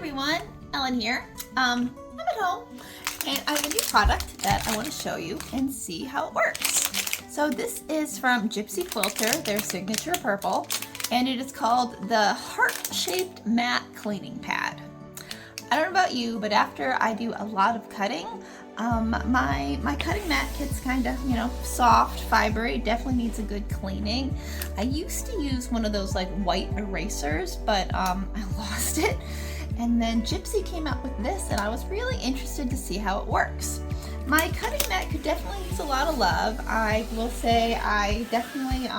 everyone, Ellen here. I'm at home and I have a new product that I want to show you and see how it works. So this is from Gypsy Quilter, their signature purple, and it is called the heart-shaped matte cleaning pad. I don't know about you, but after I do a lot of cutting, my cutting mat gets kind of, soft, fibery. It definitely needs a good cleaning. I used to use one of those like white erasers, but I lost it. And then Gypsy came out with this, and I was really interested to see how it works. My cutting mat could definitely use a lot of love. I will say I definitely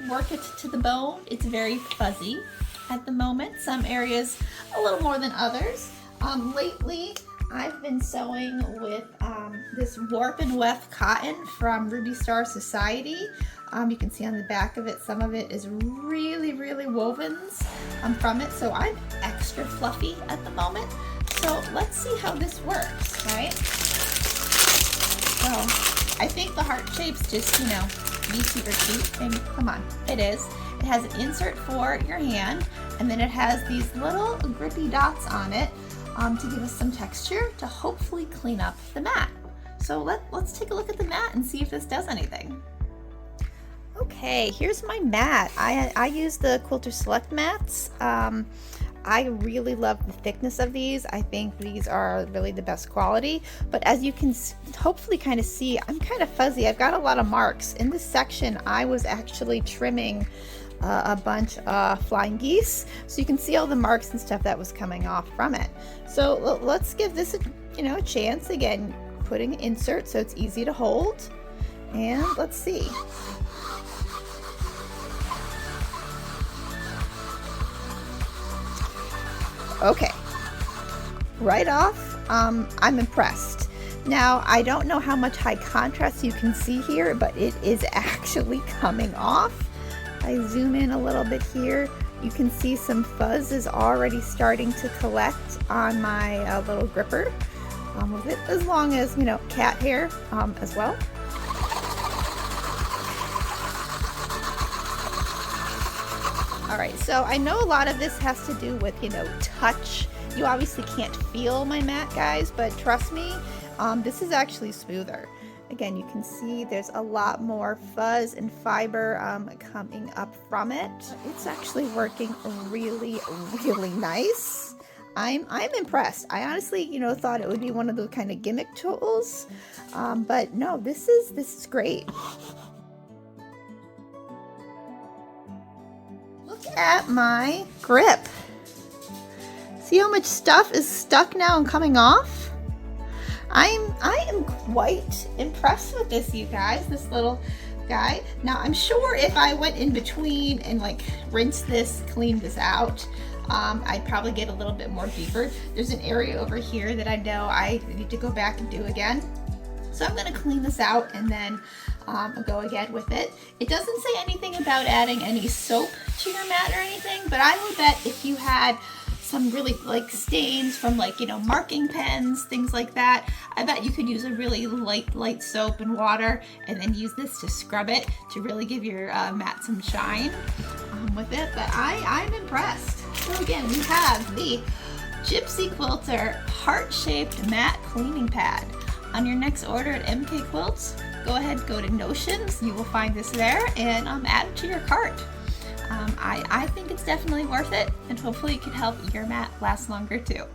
work it to the bone. It's very fuzzy at the moment. Some areas a little more than others. Lately, I've been sewing with this warp and weft cotton from Ruby Star Society. You can see on the back of it, some of it is really wovens from it, so I'm extra fluffy at the moment. So let's see how this works, right? So I think the heart shape's just, be super cute, and come on, it is. It has an insert for your hand, and then it has these little grippy dots on it to give us some texture to hopefully clean up the mat. So let's take a look at the mat and see if this does anything. Okay, here's my mat. I use the Quilter Select mats. I really love the thickness of these. I think these are really the best quality, but as you can hopefully kind of see, I'm kind of fuzzy. I've got a lot of marks. In this section, I was actually trimming a bunch of flying geese, so you can see all the marks and stuff that was coming off from it. So let's give this a chance. Again, putting an insert so it's easy to hold, and let's see. Okay, right off, I'm impressed. Now, I don't know how much high contrast you can see here, but it is actually coming off. I zoom in a little bit here. You can see some fuzz is already starting to collect on my little gripper with it, as long as, cat hair as well. All right, so I know a lot of this has to do with, touch. You obviously can't feel my mat, guys, but trust me, this is actually smoother. Again, you can see there's a lot more fuzz and fiber coming up from it. It's actually working really nice. I'm impressed. I honestly, thought it would be one of those kind of gimmick tools, but no, this is great. Look at my grip. See how much stuff is stuck now and coming off? I am quite impressed with this, you guys, this little guy. Now, I'm sure if I went in between and rinsed this, cleaned this out, I'd probably get a little bit more deeper. There's an area over here that I know I need to go back and do again. So I'm gonna clean this out and then go again with it. It doesn't say anything about adding any soap to your mat or anything, but I would bet if you had some really stains from marking pens, things like that, I bet you could use a really light soap and water, and then use this to scrub it to really give your mat some shine with it. But I'm impressed. So again, we have the Gypsy Quilter heart-shaped matte cleaning pad. On your next order at MK Quilts, go ahead, go to Notions. You will find this there, and add it to your cart. I think it's definitely worth it, and hopefully it can help your mat last longer too.